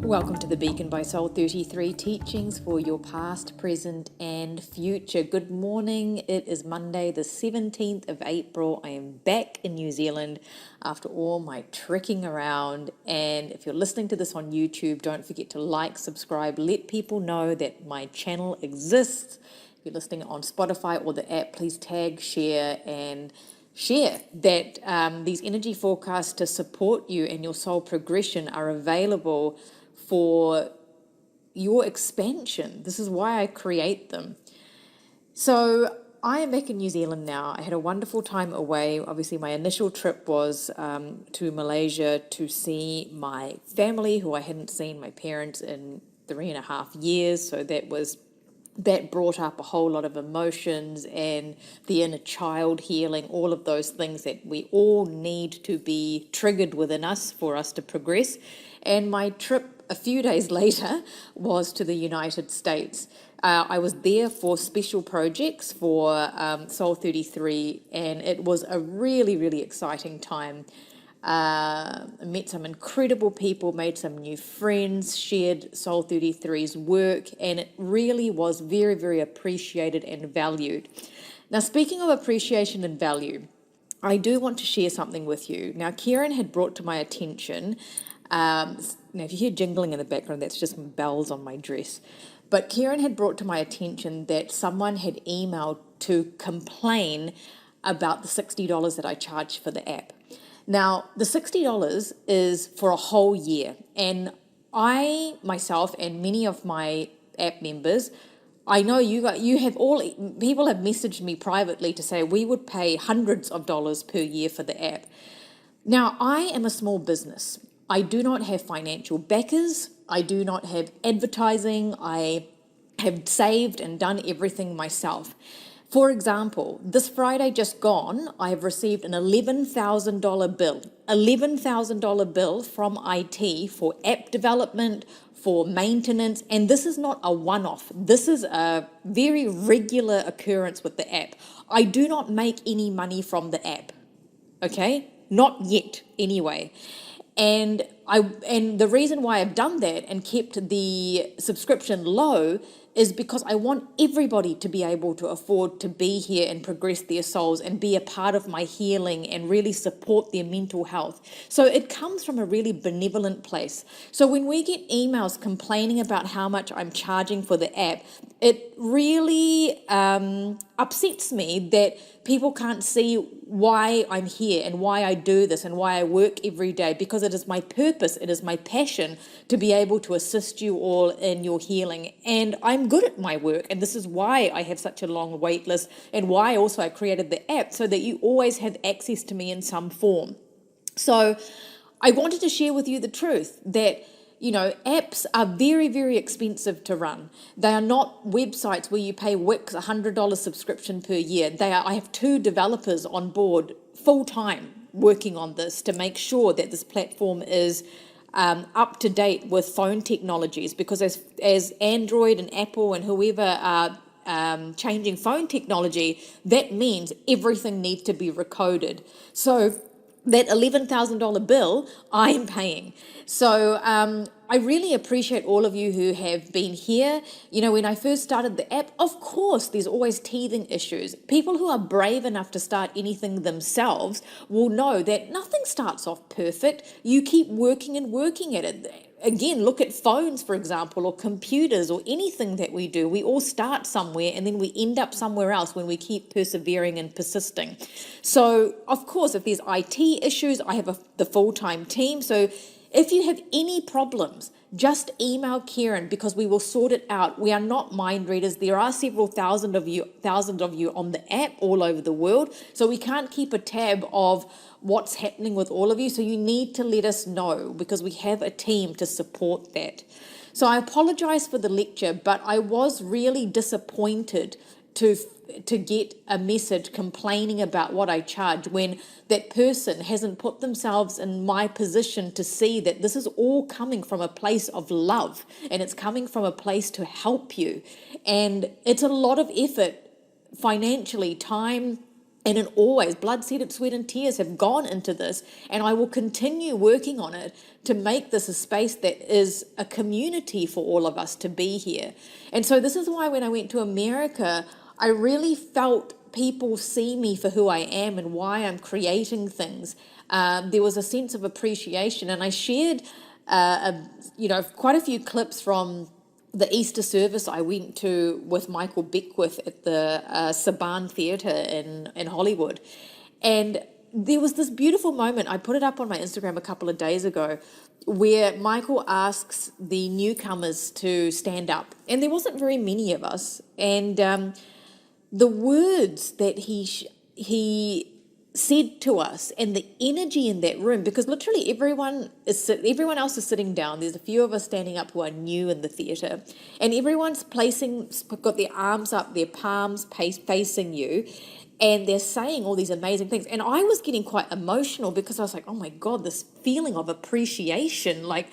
Welcome to the Beacon by Soul 33 teachings for your past, present, and future. Good morning. It is Monday, the 17th of April. I am back in New Zealand after all my trekking around. And if you're listening to this on YouTube, don't forget to like, subscribe, let people know that my channel exists. If you're listening on Spotify or the app, please tag, share, and share that these energy forecasts to support you and your soul progression are available for your expansion. This is why I create them. So I am back in New Zealand now. I had a wonderful time away. Obviously, my initial trip was to Malaysia to see my family, who I hadn't seen, my parents, in 3.5 years. So that brought up a whole lot of emotions and the inner child healing, all of those things that we all need to be triggered within us for us to progress. And my trip a few days later was to the United States. I was there for special projects for Soul 33, and it was a really, really exciting time. Met some incredible people, made some new friends, shared Soul 33's work, and it really was very, very appreciated and valued. Now, speaking of appreciation and value, I do want to share something with you. Now, Kieran had brought to my attention, now if you hear jingling in the background, that's just bells on my dress. But Kieran had brought to my attention that someone had emailed to complain about the $60 that I charged for the app. Now, the $60 is for a whole year, and I, myself, and many of my app members, I know people have messaged me privately to say we would pay hundreds of dollars per year for the app. Now, I am a small business. I do not have financial backers. I do not have advertising. I have saved and done everything myself. For example, this Friday just gone, I have received an $11,000 bill. $11,000 bill from IT for app development, for maintenance, and this is not a one-off. This is a very regular occurrence with the app. I do not make any money from the app, okay? Not yet, anyway. And the reason why I've done that and kept the subscription low is because I want everybody to be able to afford to be here and progress their souls and be a part of my healing and really support their mental health. So it comes from a really benevolent place. So when we get emails complaining about how much I'm charging for the app, it really upsets me that people can't see why I'm here and why I do this and why I work every day, because it is my purpose, it is my passion to be able to assist you all in your healing. And I'm good at my work, and this is why I have such a long wait list and why also I created the app, so that you always have access to me in some form. So I wanted to share with you the truth that apps are very, very expensive to run. They are not websites where you pay Wix $100 subscription per year. I have 2 developers on board full time working on this to make sure that this platform is up to date with phone technologies, because as Android and Apple and whoever are changing phone technology, that means everything needs to be recoded. So that $11,000 bill I'm paying. So I really appreciate all of you who have been here. When I first started the app, of course, there's always teething issues. People who are brave enough to start anything themselves will know that nothing starts off perfect. You keep working and working at it. Again, look at phones, for example, or computers, or anything that we do. We all start somewhere and then we end up somewhere else when we keep persevering and persisting. So, of course, if there's IT issues, I have the full-time team. So if you have any problems, just email Kieran, because we will sort it out. We are not mind readers. There are several thousand of you on the app all over the world. So we can't keep a tab of what's happening with all of you. So you need to let us know, because we have a team to support that. So I apologize for the lecture, but I was really disappointed to get a message complaining about what I charge, when that person hasn't put themselves in my position to see that this is all coming from a place of love, and it's coming from a place to help you. And it's a lot of effort financially, time, And in always, blood, sweat and tears have gone into this, and I will continue working on it to make this a space that is a community for all of us to be here. And so this is why when I went to America, I really felt people see me for who I am and why I'm creating things. There was a sense of appreciation, and I shared, quite a few clips from the Easter service I went to with Michael Beckwith at the Saban Theatre in Hollywood. And there was this beautiful moment, I put it up on my Instagram a couple of days ago, where Michael asks the newcomers to stand up. And there wasn't very many of us. And the words that he said to us and the energy in that room, because literally everyone else is sitting down. There's a few of us standing up who are new in the theatre, and everyone's got their arms up, their palms facing you, and they're saying all these amazing things. And I was getting quite emotional because I was like, oh my God, this feeling of appreciation, like,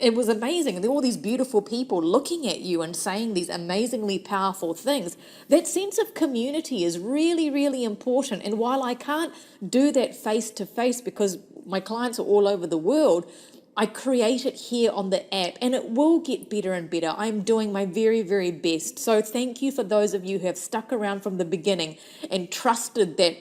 it was amazing. And there were all these beautiful people looking at you and saying these amazingly powerful things. That sense of community is really, really important. And while I can't do that face to face because my clients are all over the world, I create it here on the app, and it will get better and better. I'm doing my very, very best. So thank you for those of you who have stuck around from the beginning and trusted that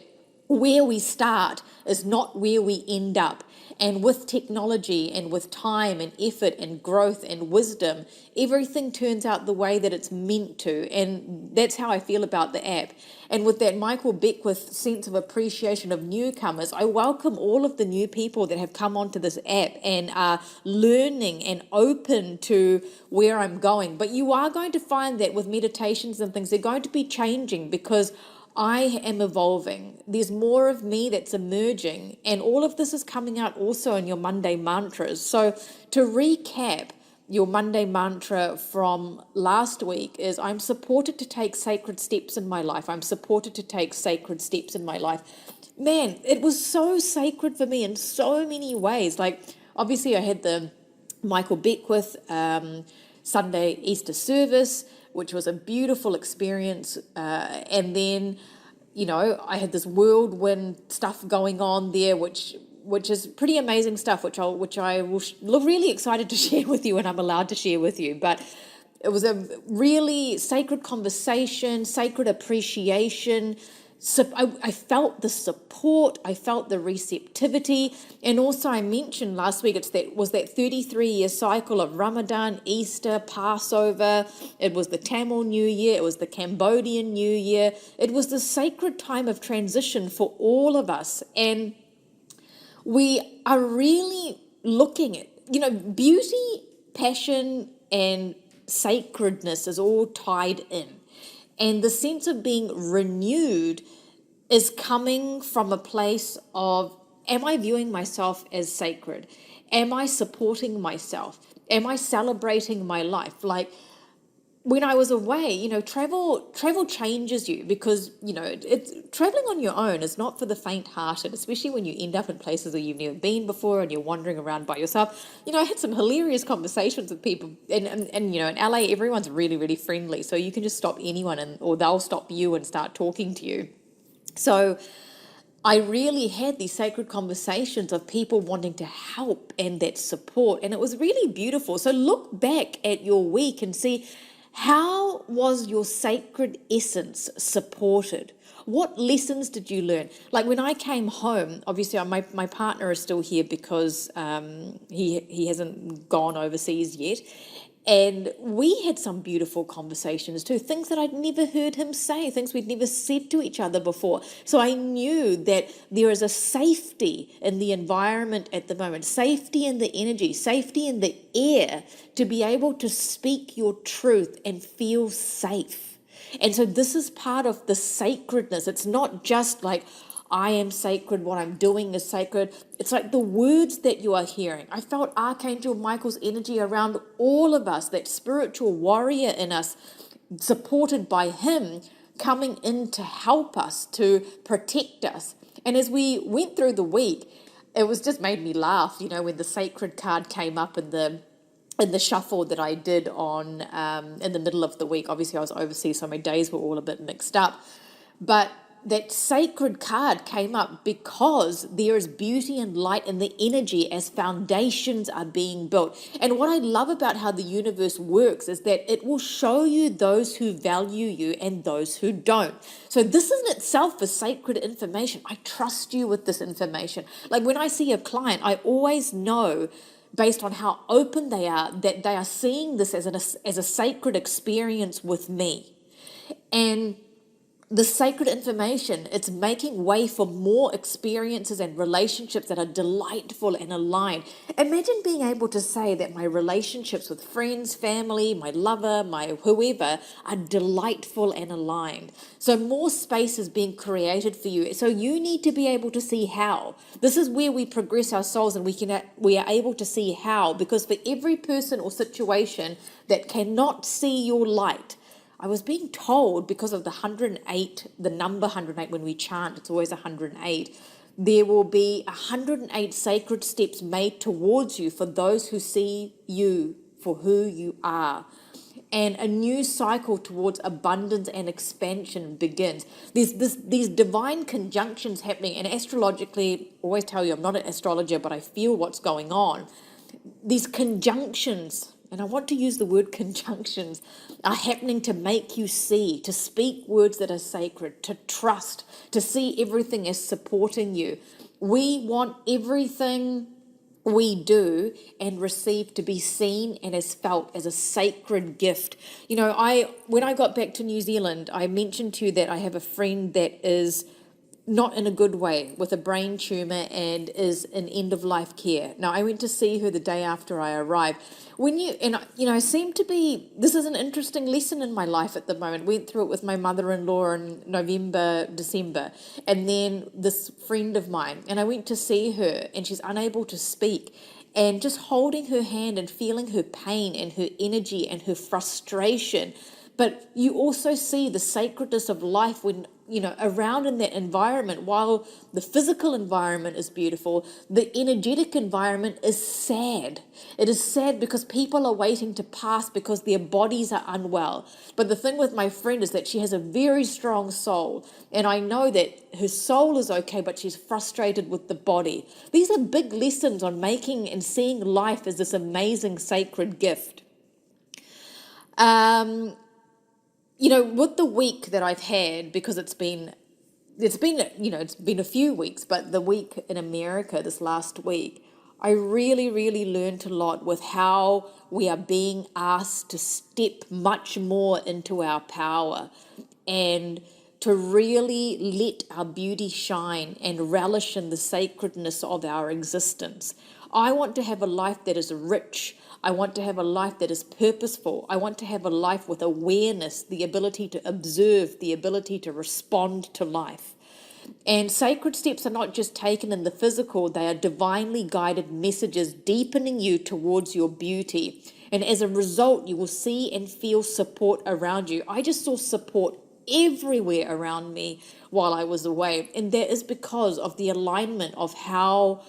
where we start is not where we end up. And with technology and with time and effort and growth and wisdom, everything turns out the way that it's meant to. And that's how I feel about the app. And with that Michael Beckwith sense of appreciation of newcomers, I welcome all of the new people that have come onto this app and are learning and open to where I'm going. But you are going to find that with meditations and things, they're going to be changing because I am evolving. There's more of me that's emerging, and all of this is coming out also in your Monday mantras. So to recap, your Monday mantra from last week is, I'm supported to take sacred steps in my life. I'm supported to take sacred steps in my life. Man, it was so sacred for me in so many ways. Like, obviously I had the Michael Beckwith Sunday Easter service, which was a beautiful experience. And then, I had this whirlwind stuff going on there, which is pretty amazing stuff, which I will look really excited to share with you, and I'm allowed to share with you. But it was a really sacred conversation, sacred appreciation. So I felt the support, I felt the receptivity, and also I mentioned last week that 33-year cycle of Ramadan, Easter, Passover. It was the Tamil New Year, it was the Cambodian New Year. It was the sacred time of transition for all of us, and we are really looking at, beauty, passion, and sacredness is all tied in. And the sense of being renewed is coming from a place of, am I viewing myself as sacred? Am I supporting myself? Am I celebrating my life? Like, when I was away, travel changes you because, it's traveling on your own is not for the faint-hearted, especially when you end up in places where you've never been before and you're wandering around by yourself. I had some hilarious conversations with people, and in LA, everyone's really, really friendly, so you can just stop anyone or they'll stop you and start talking to you. So I really had these sacred conversations of people wanting to help and that support, and it was really beautiful. So look back at your week and see, how was your sacred essence supported? What lessons did you learn? Like, when I came home, obviously my partner is still here because he hasn't gone overseas yet. And we had some beautiful conversations too, things that I'd never heard him say, things we'd never said to each other before. So I knew that there is a safety in the environment at the moment, safety in the energy, safety in the air, to be able to speak your truth and feel safe. And so this is part of the sacredness. It's not just like, I am sacred, what I'm doing is sacred. It's like the words that you are hearing. I felt Archangel Michael's energy around all of us, that spiritual warrior in us, supported by him, coming in to help us, to protect us. And as we went through the week, it was just made me laugh, when the sacred card came up in the shuffle that I did on in the middle of the week. Obviously I was overseas, so my days were all a bit mixed up. But that sacred card came up because there is beauty and light in the energy as foundations are being built. And what I love about how the universe works is that it will show you those who value you and those who don't. So this in itself is sacred information. I trust you with this information. Like when I see a client, I always know based on how open they are that they are seeing this as a sacred experience with me. And the sacred information, it's making way for more experiences and relationships that are delightful and aligned. Imagine being able to say that my relationships with friends, family, my lover, my whoever are delightful and aligned. So more space is being created for you. So you need to be able to see how. This is where we progress our souls, and we are able to see how, because for every person or situation that cannot see your light, I was being told, because of the 108, the number 108, when we chant, it's always 108, there will be 108 sacred steps made towards you for those who see you for who you are. And a new cycle towards abundance and expansion begins. There's these divine conjunctions happening, and astrologically, I always tell you I'm not an astrologer, but I feel what's going on. These conjunctions, and I want to use the word conjunctions, are happening to make you see, to speak words that are sacred, to trust, to see everything as supporting you. We want everything we do and receive to be seen and as felt as a sacred gift. You know, when I got back to New Zealand, I mentioned to you that I have a friend that is not in a good way, with a brain tumor, and is in end of life care. Now, I went to see her the day after I arrived. I seem to be, this is an interesting lesson in my life at the moment. Went through it with my mother-in-law in November, December, and then this friend of mine, and I went to see her, and she's unable to speak. And just holding her hand and feeling her pain and her energy and her frustration. But you also see the sacredness of life when, around in that environment. While the physical environment is beautiful, the energetic environment is sad. It is sad because people are waiting to pass because their bodies are unwell. But the thing with my friend is that she has a very strong soul. And I know that her soul is okay, but she's frustrated with the body. These are big lessons on making and seeing life as this amazing sacred gift. With the week that I've had, because it's been a few weeks, but the week in America this last week, I really, really learned a lot with how we are being asked to step much more into our power and to really let our beauty shine and relish in the sacredness of our existence. I want to have a life that is rich. I want to have a life that is purposeful. I want to have a life with awareness, the ability to observe, the ability to respond to life. And sacred steps are not just taken in the physical, they are divinely guided messages deepening you towards your beauty. And as a result, you will see and feel support around you. I just saw support everywhere around me while I was away. And that is because of the alignment of how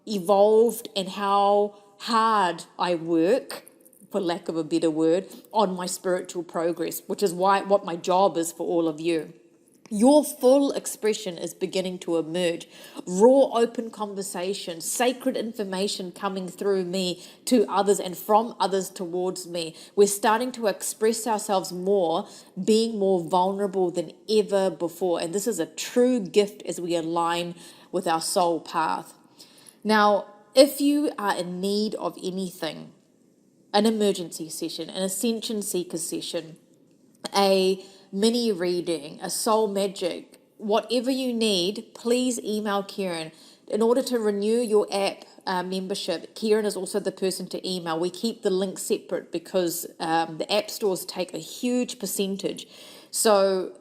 evolved and how hard I work, for lack of a better word, on my spiritual progress, which is what my job is for all of you. Your full expression is beginning to emerge. Raw, open conversation, sacred information coming through me to others and from others towards me. We're starting to express ourselves more, being more vulnerable than ever before. And this is a true gift as we align with our soul path. Now, if you are in need of anything, an emergency session, an ascension seeker session, a mini reading, a soul magic, whatever you need, please email Kieran. In order to renew your app membership, Kieran is also the person to email. We keep the link separate because the app stores take a huge percentage. So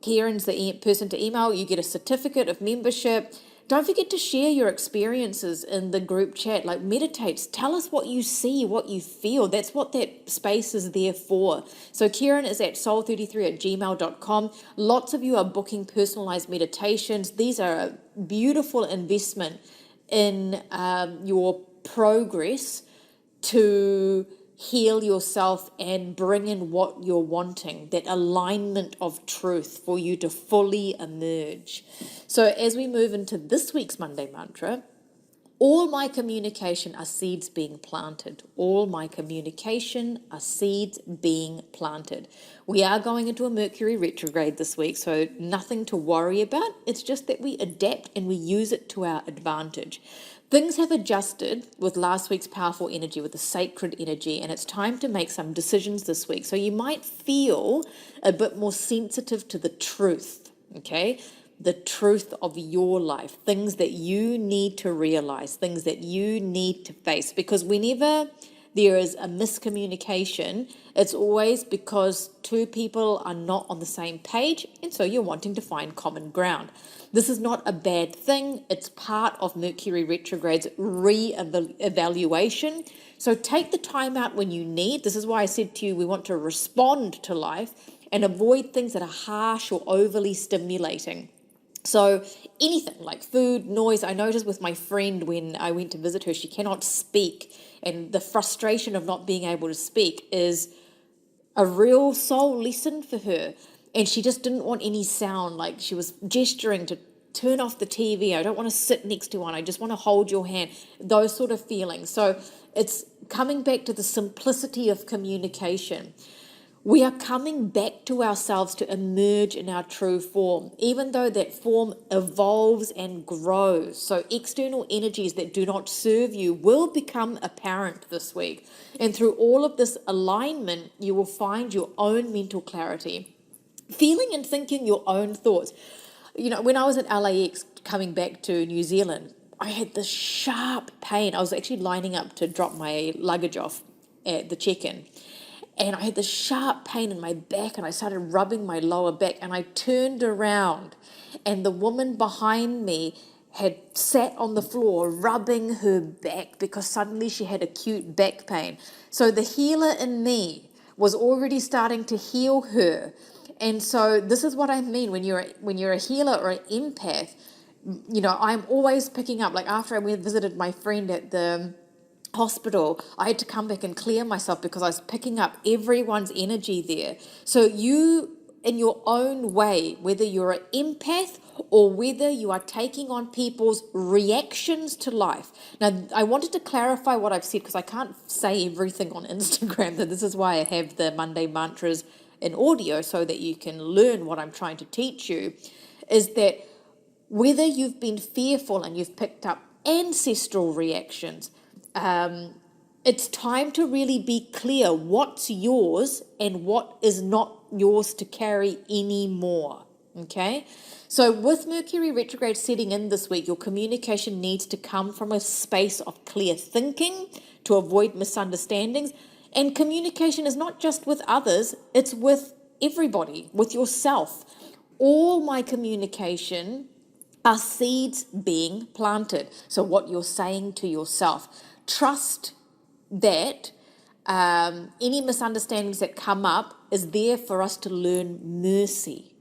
Kieran's the person to email. You get a certificate of membership. Don't forget to share your experiences in the group chat, like meditate. Tell us what you see, what you feel. That's what that space is there for. So Kieran is at soul33@gmail.com. Lots of you are booking personalized meditations. These are a beautiful investment in your progress to heal yourself and bring in what you're wanting, that alignment of truth for you to fully emerge. So as we move into this week's Monday mantra, all my communication are seeds being planted. All my communication are seeds being planted. We are going into a Mercury retrograde this week, so nothing to worry about. It's just that we adapt and we use it to our advantage. Things have adjusted with last week's powerful energy, with the sacred energy, and it's time to make some decisions this week. So you might feel a bit more sensitive to the truth, okay? The truth of your life, things that you need to realize, things that you need to face. Because whenever there is a miscommunication, it's always because two people are not on the same page, and so you're wanting to find common ground. This is not a bad thing. It's part of Mercury retrograde's re-evaluation. So take the time out when you need. This is why I said to you, we want to respond to life and avoid things that are harsh or overly stimulating. So anything like food, noise. I noticed with my friend when I went to visit her, she cannot speak. And the frustration of not being able to speak is a real soul lesson for her. And she just didn't want any sound. Like she was gesturing to turn off the TV. I don't want to sit next to one. I just want to hold your hand. Those sort of feelings. So it's coming back to the simplicity of communication. We are coming back to ourselves to emerge in our true form, even though that form evolves and grows. So external energies that do not serve you will become apparent this week. And through all of this alignment, you will find your own mental clarity, feeling and thinking your own thoughts. You know, when I was at LAX coming back to New Zealand, I had this sharp pain. I was actually lining up to drop my luggage off at the check-in. And I had this sharp pain in my back, and I started rubbing my lower back, and I turned around and the woman behind me had sat on the floor rubbing her back because suddenly she had acute back pain. So the healer in me was already starting to heal her. And so this is what I mean when you're a healer or an empath. You know, I'm always picking up, like after I went visited my friend at the hospital, I had to come back and clear myself because I was picking up everyone's energy there. So you, in your own way, whether you're an empath or whether you are taking on people's reactions to life. Now, I wanted to clarify what I've said because I can't say everything on Instagram. So this is why I have the Monday mantras in audio so that you can learn what I'm trying to teach you, is that whether you've been fearful and you've picked up ancestral reactions, it's time to really be clear what's yours and what is not yours to carry anymore. Okay? So with Mercury retrograde setting in this week, your communication needs to come from a space of clear thinking to avoid misunderstandings. And communication is not just with others, it's with everybody, with yourself. All my communication are seeds being planted. So what you're saying to yourself. Trust that any misunderstandings that come up is there for us to learn mercy.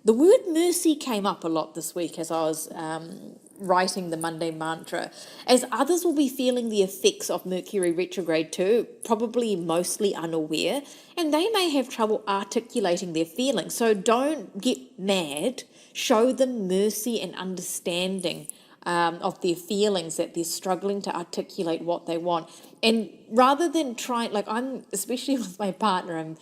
The word mercy came up a lot this week as I was writing the Monday mantra, as others will be feeling the effects of Mercury retrograde too, probably mostly unaware, and they may have trouble articulating their feelings. So don't get mad. Show them mercy and understanding of their feelings, that they're struggling to articulate what they want. And rather than trying, like I'm, especially with my partner,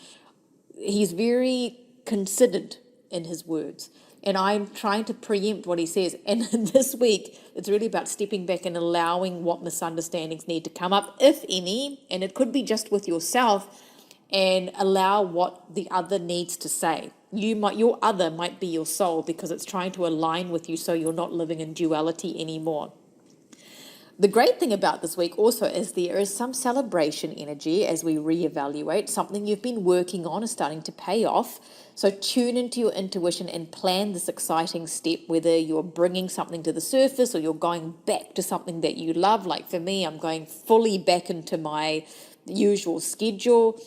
he's very considered in his words. And I'm trying to preempt what he says. And this week, it's really about stepping back and allowing what misunderstandings need to come up, if any, and it could be just with yourself, and allow what the other needs to say. Your other might be your soul because it's trying to align with you so you're not living in duality anymore. The great thing about this week also is there is some celebration energy as we reevaluate. Something you've been working on is starting to pay off. So tune into your intuition and plan this exciting step, whether you're bringing something to the surface or you're going back to something that you love. Like for me, I'm going fully back into my usual schedule.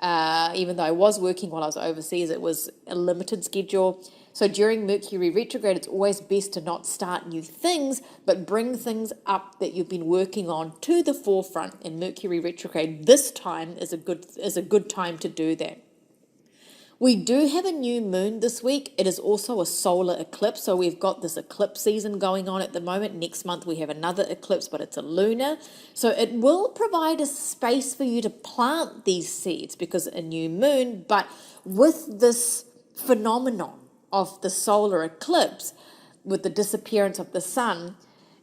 Even though I was working while I was overseas, it was a limited schedule. So during Mercury retrograde, it's always best to not start new things, but bring things up that you've been working on to the forefront. In Mercury retrograde, this time is a good time to do that. We do have a new moon this week. It is also a solar eclipse. So we've got this eclipse season going on at the moment. Next month we have another eclipse, but it's a lunar. So it will provide a space for you to plant these seeds because a new moon, but with this phenomenon of the solar eclipse, with the disappearance of the sun,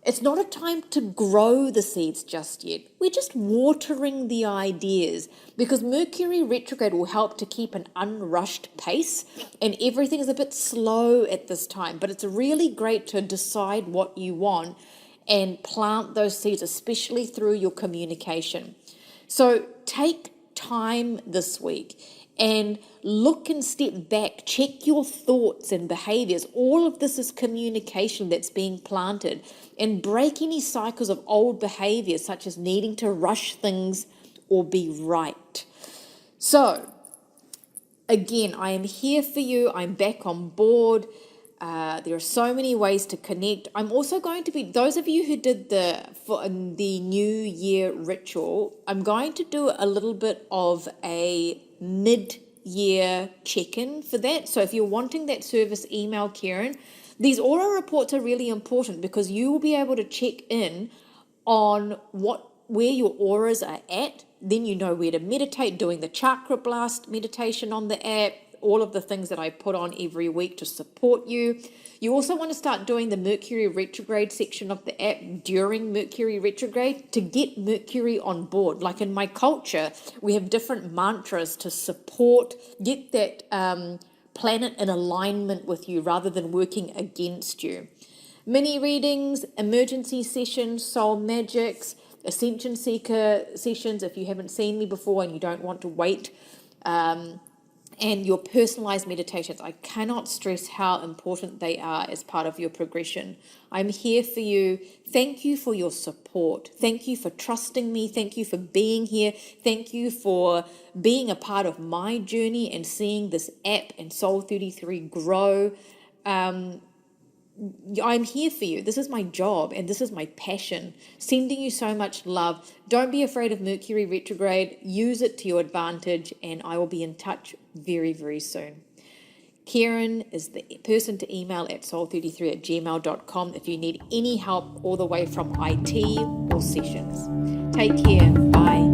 it's not a time to grow the seeds just yet. We're just watering the ideas because Mercury retrograde will help to keep an unrushed pace, and everything is a bit slow at this time. But it's really great to decide what you want and plant those seeds, especially through your communication. So take time this week and look and step back, check your thoughts and behaviors. All of this is communication that's being planted, and break any cycles of old behaviors such as needing to rush things or be right. So again, I am here for you. I'm back on board. There are so many ways to connect. I'm also going to be, those of you who did the New Year ritual, I'm going to do a little bit of a mid-year check-in for that. So if you're wanting that service, email Karen. These aura reports are really important because you will be able to check in on where your auras are at. Then you know where to meditate, doing the chakra blast meditation on the app, all of the things that I put on every week to support you. You also want to start doing the Mercury retrograde section of the app during Mercury retrograde to get Mercury on board. Like in my culture, we have different mantras to support, get that planet in alignment with you rather than working against you. Mini readings, emergency sessions, soul magics, ascension seeker sessions if you haven't seen me before and you don't want to wait, and your personalized meditations. I cannot stress how important they are as part of your progression. I'm here for you. Thank you for your support. Thank you for trusting me. Thank you for being here. Thank you for being a part of my journey and seeing this app and Soul 33 grow. I'm here for you. This is my job and this is my passion. Sending you so much love. Don't be afraid of Mercury retrograde. Use it to your advantage, and I will be in touch very, very soon. Karen is the person to email at soul33@gmail.com if you need any help all the way from IT or sessions. Take care. Bye.